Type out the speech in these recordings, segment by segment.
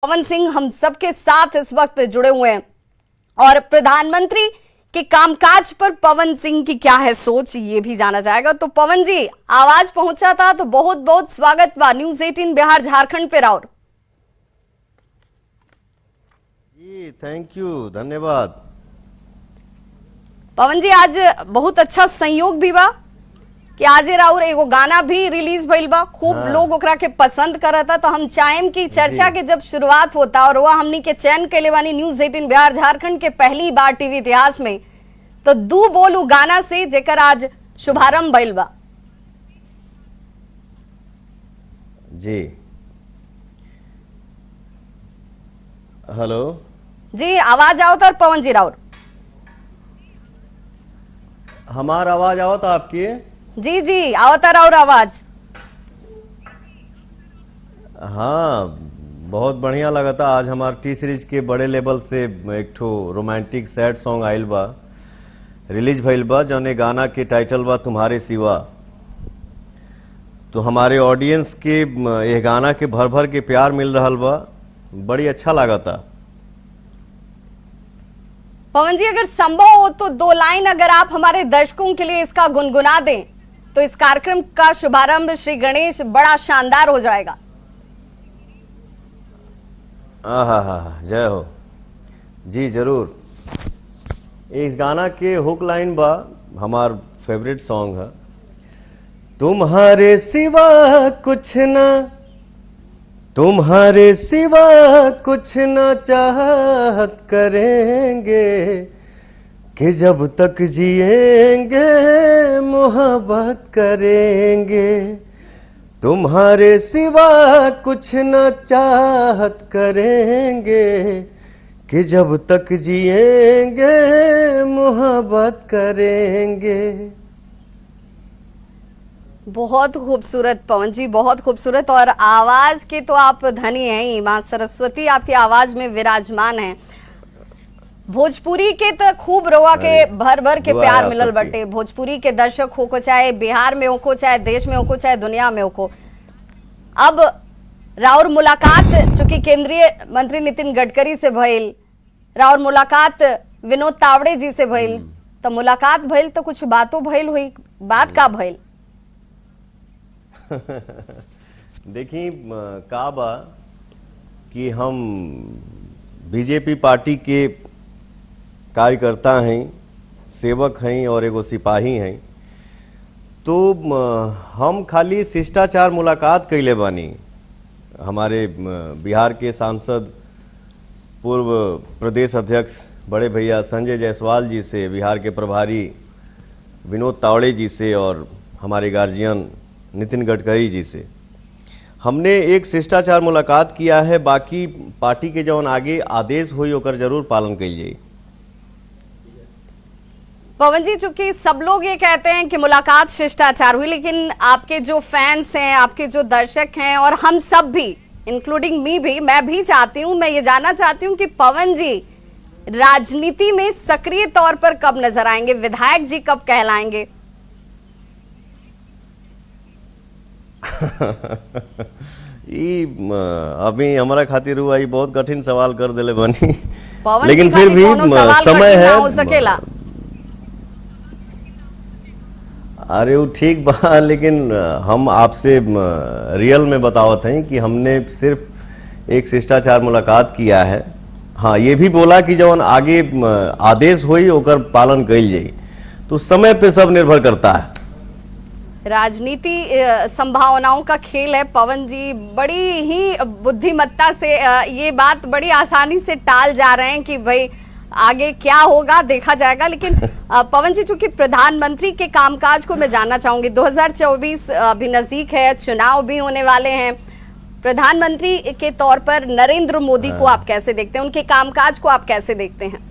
पवन सिंह हम सबके साथ इस वक्त जुड़े हुए हैं और प्रधानमंत्री के कामकाज पर पवन सिंह की क्या है सोच, ये भी जाना जाएगा। तो पवन जी, आवाज पहुंचा था तो बहुत बहुत स्वागत बा न्यूज़ 18 बिहार झारखंड पे राउर जी। थैंक यू, धन्यवाद। पवन जी, आज बहुत अच्छा संयोग भी बा कि आज राउर एगो गाना भी रिलीज भइल बा, खूब लोग ओकरा के पसंद करता। तो हम चाहेम कि चर्चा के जब शुरुआत होता और वह हमनी के चयन के लिए बानी न्यूज़ 18 बिहार झारखंड के पहली बार टीवी इतिहास में, तो दू बोलू गाना से जेकर आज शुभारंभ भइल बा। जी, हेलो जी, आवाज आओ तो पवन जी राउर। हमार आवाज आवत आपकी? जी जी, आवता राउर आवाज। हाँ, बहुत बढ़िया लगा था। आज हमार टी सीरीज के बड़े लेवल से एक ठो रोमांटिक सैड सॉन्ग आइल बा, रिलीज भइल बा, जौने गाना के टाइटल बा तुम्हारे सिवा। तो हमारे ऑडियंस के ये गाना के भर भर के प्यार मिल रहा बा, बड़ी अच्छा लगा था। पवन जी, अगर संभव हो तो दो लाइन अगर आप हमारे दर्शकों के लिए इसका गुनगुना दें तो इस कार्यक्रम का शुभारंभ श्री गणेश बड़ा शानदार हो जाएगा। हा, जय हो जी। जरूर। इस गाना के हुक लाइन बा हमार फेवरेट सॉन्ग है। तुम्हारे सिवा कुछ ना, तुम्हारे सिवा कुछ ना चाहत करेंगे, कि जब तक जिएंगे मोहब्बत करेंगे। तुम्हारे सिवा कुछ न चाहत करेंगे, कि जब तक जिएंगे मोहब्बत करेंगे। बहुत खूबसूरत पवन जी, बहुत खूबसूरत। और आवाज के तो आप धनी हैं ही, मां सरस्वती आपकी आवाज में विराजमान है। भोजपुरी के तो खूब रोआ के भर भर के प्यार मिलल बटे। भोजपुरी के दर्शक हो को, चाहे बिहार में हो को, चाहे देश में हो को, चाहे दुनिया में हो को। अब राउर मुलाकात चूंकि केंद्रीय मंत्री नितिन गडकरी से भइल, राउर मुलाकात विनोद तावड़े जी से भइल, तो मुलाकात भइल तो कुछ बातों भइल हुई, बात का भइल? देखिए का बा कि हम बीजेपी पार्टी के कार्यकर्ता हैं, सेवक हैं और एगो सिपाही हैं। तो हम खाली शिष्टाचार मुलाकात कैले बानी। हमारे बिहार के सांसद पूर्व प्रदेश अध्यक्ष बड़े भैया संजय जायसवाल जी से, बिहार के प्रभारी विनोद तावड़े जी से और हमारे गार्जियन नितिन गडकरी जी से हमने एक शिष्टाचार मुलाकात किया है। बाकी पार्टी के जौन आगे आदेश हुई ओकर जरूर पालन कइल जाई। पवन जी, चूंकि सब लोग ये कहते हैं कि मुलाकात शिष्टाचार हुई, लेकिन आपके जो फैंस हैं, आपके जो दर्शक हैं और हम सब भी इंक्लूडिंग मी भी, मैं भी चाहती हूं, मैं ये जानना चाहती हूं कि पवन जी राजनीति में सक्रिय तौर पर कब नजर आएंगे, विधायक जी कब कहलाएंगे? अभी हमारा खातिर हुआ ये बहुत कठिन सवाल कर दिले बनी, लेकिन फिर भी समय है हो सकेला। अरे वो ठीक बा, लेकिन हम आपसे रियल में बतावत हैं कि हमने सिर्फ एक शिष्टाचार मुलाकात किया है। हाँ, ये भी बोला कि जब आगे आदेश हुई ओकर पालन कइल जाई। तो समय पे सब निर्भर करता है। राजनीति संभावनाओं का खेल है पवन जी। बड़ी ही बुद्धिमत्ता से ये बात बड़ी आसानी से टाल जा रहे हैं कि भाई आगे क्या होगा देखा जाएगा। लेकिन पवन जी, चूंकि प्रधानमंत्री के कामकाज को मैं जानना चाहूंगी, 2024 भी नजदीक है, चुनाव भी होने वाले हैं। प्रधानमंत्री के तौर पर नरेंद्र मोदी को आप कैसे देखते हैं, उनके कामकाज को आप कैसे देखते हैं?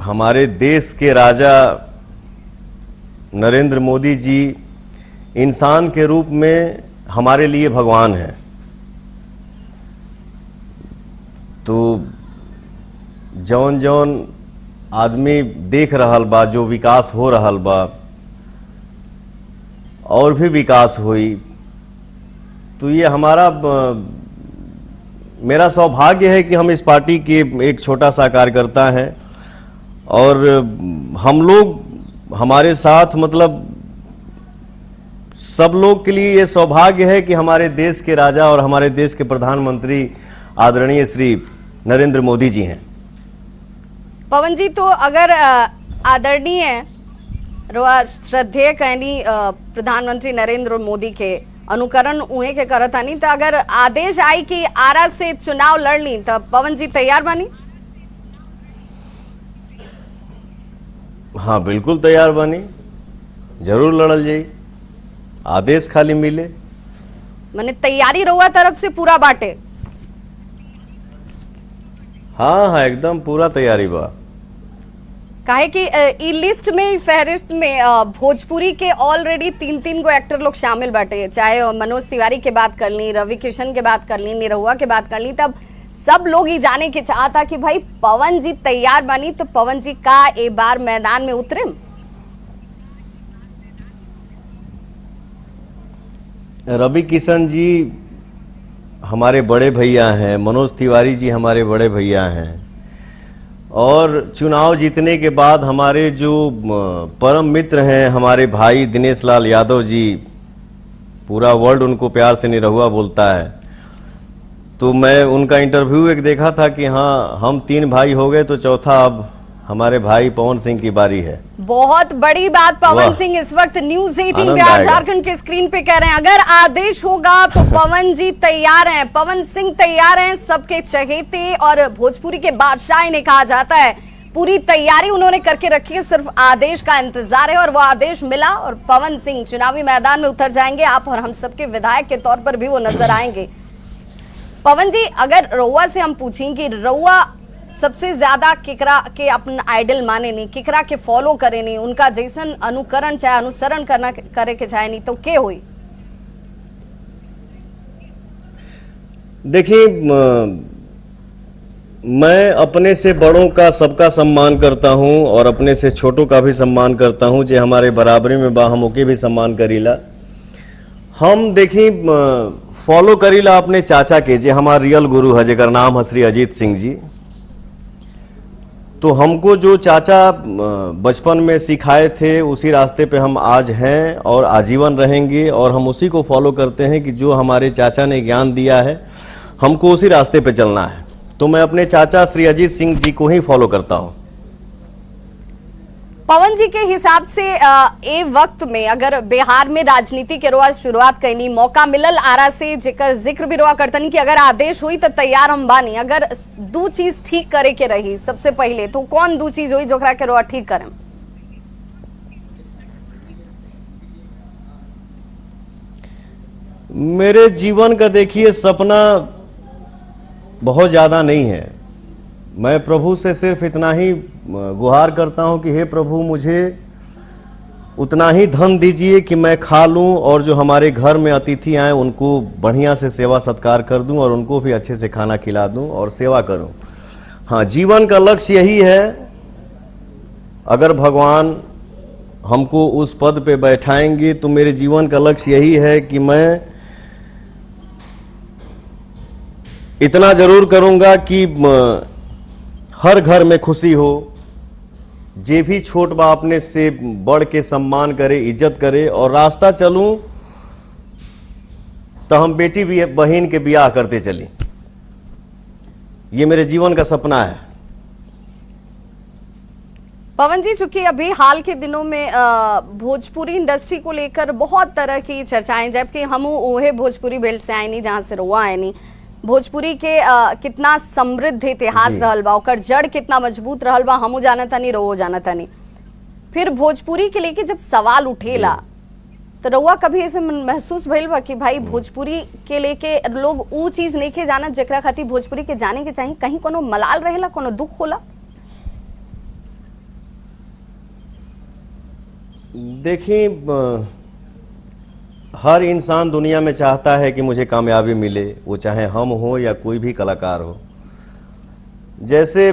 हमारे देश के राजा नरेंद्र मोदी जी इंसान के रूप में हमारे लिए भगवान हैं। तो जौन जौन आदमी देख रहल बा, जो विकास हो रहल बा और भी विकास हुई, तो ये हमारा मेरा सौभाग्य है कि हम इस पार्टी के एक छोटा सा कार्यकर्ता हैं और हम लोग हमारे साथ मतलब सब लोग के लिए ये सौभाग्य है कि हमारे देश के राजा और हमारे देश के प्रधानमंत्री आदरणीय श्री नरेंद्र मोदी जी हैं। पवन जी, तो अगर आदरणीय श्रद्धेय कहनी प्रधानमंत्री नरेंद्र मोदी के अनुकरण उहे के करत आनी, तो अगर आदेश आई कि आरा से चुनाव लड़ ली तो पवन जी तैयार बानी? हाँ, बिल्कुल तैयार बानी, जरूर लड़ल जाई, आदेश खाली मिले। मैंने तैयारी रहुआ तरफ से पूरा बाटे? हाँ हाँ, एकदम पूरा तैयारी बा। काहे कि ई लिस्ट में, फहरिस्त में भोजपुरी के ऑलरेडी 3 गो एक्टर लोग शामिल बाटे, चाहे मनोज तिवारी के बात कर ली, रवि किशन के बात कर ली, निरहुआ के बात कर ली, तब सब लोग ही जाने के चाहता कि भाई पवन जी तैयार बनी तो पवन जी का ए बार मैदान में उतरे? रवि किशन जी हमारे बड़े भैया हैं, मनोज तिवारी जी हमारे बड़े भैया हैं और चुनाव जीतने के बाद हमारे जो परम मित्र हैं, हमारे भाई दिनेश लाल यादव जी, पूरा वर्ल्ड उनको प्यार से निरहुआ बोलता है, तो मैं उनका इंटरव्यू एक देखा था कि हाँ हम 3 भाई हो गए तो चौथा अब हमारे भाई पवन सिंह की बारी है। बहुत बड़ी बात पवन सिंह इस वक्त न्यूज 18 बिहार झारखंड के स्क्रीन पे कह रहे हैं, अगर आदेश होगा तो पवन जी तैयार हैं, पवन सिंह तैयार हैं, सबके चहेते और भोजपुरी के बादशाह इन्हें कहा जाता है। पूरी तैयारी उन्होंने करके रखी है, सिर्फ आदेश का इंतजार है और वो आदेश मिला और पवन सिंह चुनावी मैदान में उतर जाएंगे। आप और हम सबके विधायक के तौर पर भी वो नजर आएंगे। पवन जी, अगर रउआ से हम पूछें कि रउआ सबसे ज्यादा केकरा के अपन आइडल माने नहीं, केकरा के फॉलो करे नहीं, उनका जैसन अनुकरण चाहे अनुसरण करना करे के चाहे नहीं, तो के हुई? देखिए, मैं अपने से बड़ों का सबका सम्मान करता हूं और अपने से छोटों का भी सम्मान करता हूं, जे हमारे बराबरी में बा हम ओके भी सम्मान करीला। हम देखिए फॉलो करीला अपने चाचा के, जे हमारे रियल गुरु है, जेकर नाम है श्री अजीत सिंह जी। तो हमको जो चाचा बचपन में सिखाए थे उसी रास्ते पे हम आज हैं और आजीवन रहेंगे और हम उसी को फॉलो करते हैं कि जो हमारे चाचा ने ज्ञान दिया है हमको उसी रास्ते पे चलना है। तो मैं अपने चाचा श्री अजीत सिंह जी को ही फॉलो करता हूं। पवन जी के हिसाब से ए वक्त में अगर बिहार में राजनीति के रोज शुरुआत करनी मौका मिलल आरा से, जेकर जिक्र भी रोआ करतनी कि अगर आदेश हुई तो तैयार हम बानी, अगर 2 चीज ठीक करे के रही सबसे पहले, तो कौन 2 चीज हुई जोकरा के रोआ ठीक करें? मेरे जीवन का देखिए सपना बहुत ज्यादा नहीं है। मैं प्रभु से सिर्फ इतना ही गुहार करता हूं कि हे प्रभु, मुझे उतना ही धन दीजिए कि मैं खा लूं और जो हमारे घर में अतिथि आए उनको बढ़िया से सेवा सत्कार कर दूं और उनको भी अच्छे से खाना खिला दूं और सेवा करूं। हाँ, जीवन का लक्ष्य यही है। अगर भगवान हमको उस पद पे बैठाएंगे तो मेरे जीवन का लक्ष्य यही है कि मैं इतना जरूर करूंगा कि हर घर में खुशी हो, जे भी छोट बा अपने से बढ़ के सम्मान करे, इज्जत करे और रास्ता चलूं तो हम बेटी भी बहन के ब्याह करते चली। ये मेरे जीवन का सपना है। पवन जी, चूंकि अभी हाल के दिनों में भोजपुरी इंडस्ट्री को लेकर बहुत तरह की चर्चाएं, जबकि हम ओहे भोजपुरी बेल्ट से आए नहीं जहां से रुआ आए नहीं, भोजपुरी के कितना समृद्ध इतिहास रहल बा, ओकर जड़ कितना मजबूत रहल बा, हमू जानता नहीं, रउओ जानता नहीं। फिर भोजपुरी के लेके जब सवाल उठेला तो रउआ कभी ऐसे महसूस भइल बा कि भाई भोजपुरी के लेके लोग ऊ चीज नहीं के जानत जेकरा खातिर भोजपुरी के जाने के चाहिए? कहीं कोनो मलाल रहेला, कोनो दुख होला? देखिए, हर इंसान दुनिया में चाहता है कि मुझे कामयाबी मिले, वो चाहे हम हो या कोई भी कलाकार हो। जैसे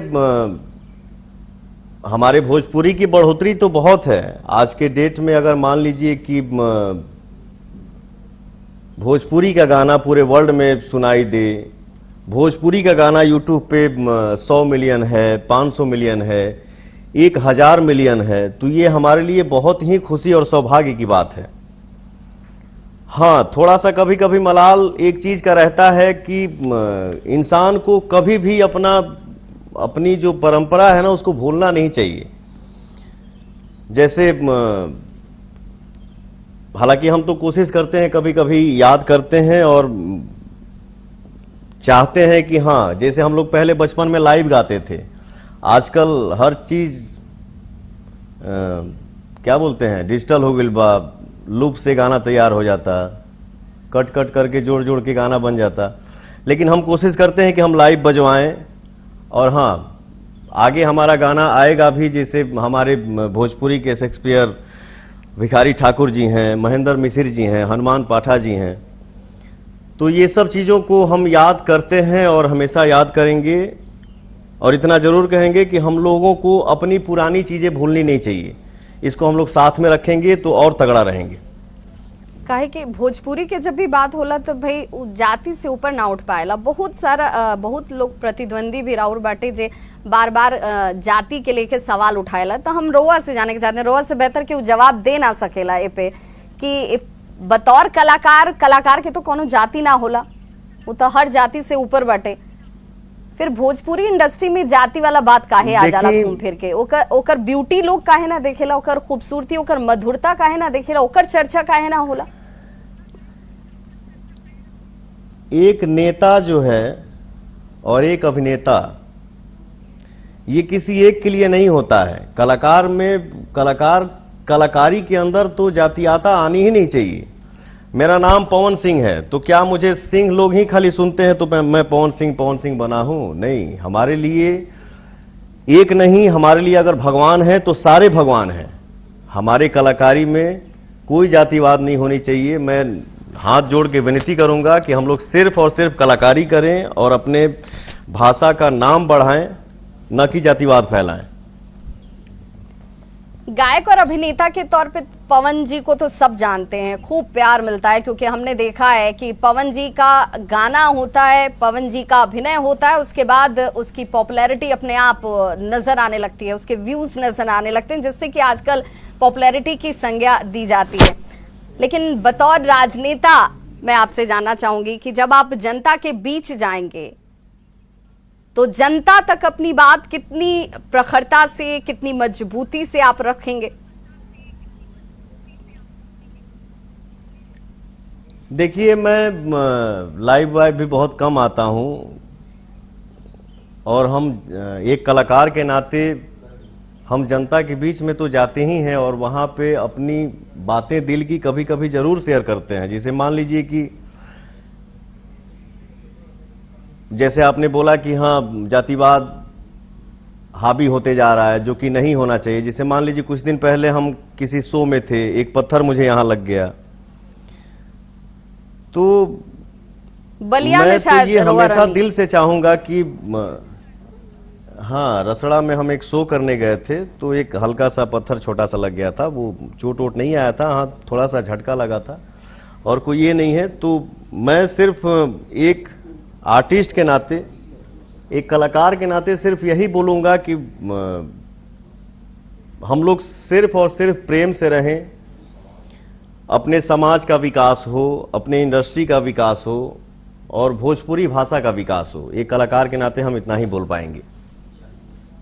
हमारे भोजपुरी की बढ़ोतरी तो बहुत है। आज के डेट में अगर मान लीजिए कि भोजपुरी का गाना पूरे वर्ल्ड में सुनाई दे, भोजपुरी का गाना यूट्यूब पे 100 मिलियन है, 500 मिलियन है, 1000 मिलियन है, तो ये हमारे लिए बहुत ही खुशी और सौभाग्य की बात है। हाँ, थोड़ा सा कभी कभी मलाल एक चीज का रहता है कि इंसान को कभी भी अपनी जो परंपरा है ना उसको भूलना नहीं चाहिए। जैसे हालांकि हम तो कोशिश करते हैं, कभी कभी याद करते हैं और चाहते हैं कि हाँ, जैसे हम लोग पहले बचपन में लाइव गाते थे, आजकल हर चीज क्या बोलते हैं, डिजिटल हो गई बा, लूप से गाना तैयार हो जाता, कट कट करके जोड़ जोड़ के गाना बन जाता। लेकिन हम कोशिश करते हैं कि हम लाइव बजवाएं, और हाँ, आगे हमारा गाना आएगा भी। जैसे हमारे भोजपुरी के शेक्सपियर भिखारी ठाकुर जी हैं, महेंद्र मिसिर जी हैं, हनुमान पाठा जी हैं, तो ये सब चीजों को हम याद करते हैं और हमेशा याद करेंगे। और इतना जरूर कहेंगे कि हम लोगों को अपनी पुरानी चीजें भूलनी नहीं चाहिए, इसको हम लोग साथ में रखेंगे तो और तगड़ा रहेंगे। काहे कि भोजपुरी के जब भी बात होला तो भाई जाति से ऊपर ना उठ पाएला। बहुत लोग प्रतिद्वंदी भी राउर बाटे जे बार बार जाति के लेके सवाल उठाएला। तो हम रोआ से जाने के चाहते हैं, रोआ से बेहतर कि वो जवाब दे ना सकेला ए पे कि बतौर कलाकार के तो कोनो जाति ना होला, वो तो हर जाति से ऊपर बाटे। फिर भोजपुरी इंडस्ट्री में जाति वाला बात काहे आ जाला घूम फिर के? ओकर ब्यूटी लोग काहे ना देखेला, ओकर खूबसूरती, ओकर मधुरता काहे ना देखेला, ओकर चर्चा काहे ना होला? एक नेता जो है और एक अभिनेता, ये किसी एक के लिए नहीं होता है। कलाकारी के अंदर तो जातीयता आनी ही नहीं चाहिए। मेरा नाम पवन सिंह है, तो क्या मुझे सिंह लोग ही खाली सुनते हैं तो मैं पवन सिंह बना हूं? नहीं, हमारे लिए एक नहीं, हमारे लिए अगर भगवान है तो सारे भगवान हैं। हमारे कलाकारी में कोई जातिवाद नहीं होनी चाहिए। मैं हाथ जोड़ के विनती करूंगा कि हम लोग सिर्फ और सिर्फ कलाकारी करें और अपने भाषा का नाम बढ़ाएं, न कि जातिवाद फैलाएं। गायक और अभिनेता के तौर पे पवन जी को तो सब जानते हैं, खूब प्यार मिलता है, क्योंकि हमने देखा है कि पवन जी का गाना होता है, पवन जी का अभिनय होता है, उसके बाद उसकी पॉपुलैरिटी अपने आप नजर आने लगती है, उसके व्यूज नजर आने लगते हैं, जिससे कि आजकल पॉपुलैरिटी की संज्ञा दी जाती है। लेकिन बतौर राजनेता मैं आपसे जानना चाहूंगी कि जब आप जनता के बीच जाएंगे तो जनता तक अपनी बात कितनी प्रखरता से, कितनी मजबूती से आप रखेंगे? देखिए, मैं लाइव वाइव भी बहुत कम आता हूं, और हम एक कलाकार के नाते हम जनता के बीच में तो जाते ही हैं, और वहां पे अपनी बातें दिल की कभी कभी जरूर शेयर करते हैं। जैसे मान लीजिए कि जैसे आपने बोला कि हाँ, जातिवाद हावी होते जा रहा है, जो कि नहीं होना चाहिए। जैसे मान लीजिए कुछ दिन पहले हम किसी शो में थे, एक पत्थर मुझे यहां लग गया, तो बलिया में शायद ये हमेशा दिल से चाहूंगा कि हाँ, रसड़ा में हम एक शो करने गए थे, तो एक हल्का सा पत्थर छोटा सा लग गया था, वो चोट वोट नहीं आया था, हाँ थोड़ा सा झटका लगा था, और कोई ये नहीं है। तो मैं सिर्फ एक आर्टिस्ट के नाते, एक कलाकार के नाते सिर्फ यही बोलूंगा कि हम लोग सिर्फ और सिर्फ प्रेम से रहें, अपने समाज का विकास हो, अपने इंडस्ट्री का विकास हो, और भोजपुरी भाषा का विकास हो। एक कलाकार के नाते हम इतना ही बोल पाएंगे।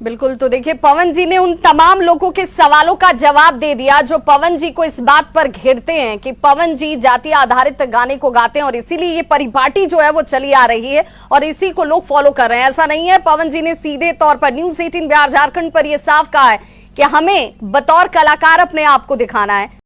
बिल्कुल। तो देखिए, पवन जी ने उन तमाम लोगों के सवालों का जवाब दे दिया जो पवन जी को इस बात पर घेरते हैं कि पवन जी जाति आधारित गाने को गाते हैं, और इसीलिए ये परिपाटी जो है वो चली आ रही है और इसी को लोग फॉलो कर रहे हैं। ऐसा नहीं है, पवन जी ने सीधे तौर पर न्यूज़ 18 बिहार झारखंड पर यह साफ कहा है कि हमें बतौर कलाकार अपने आप को दिखाना है।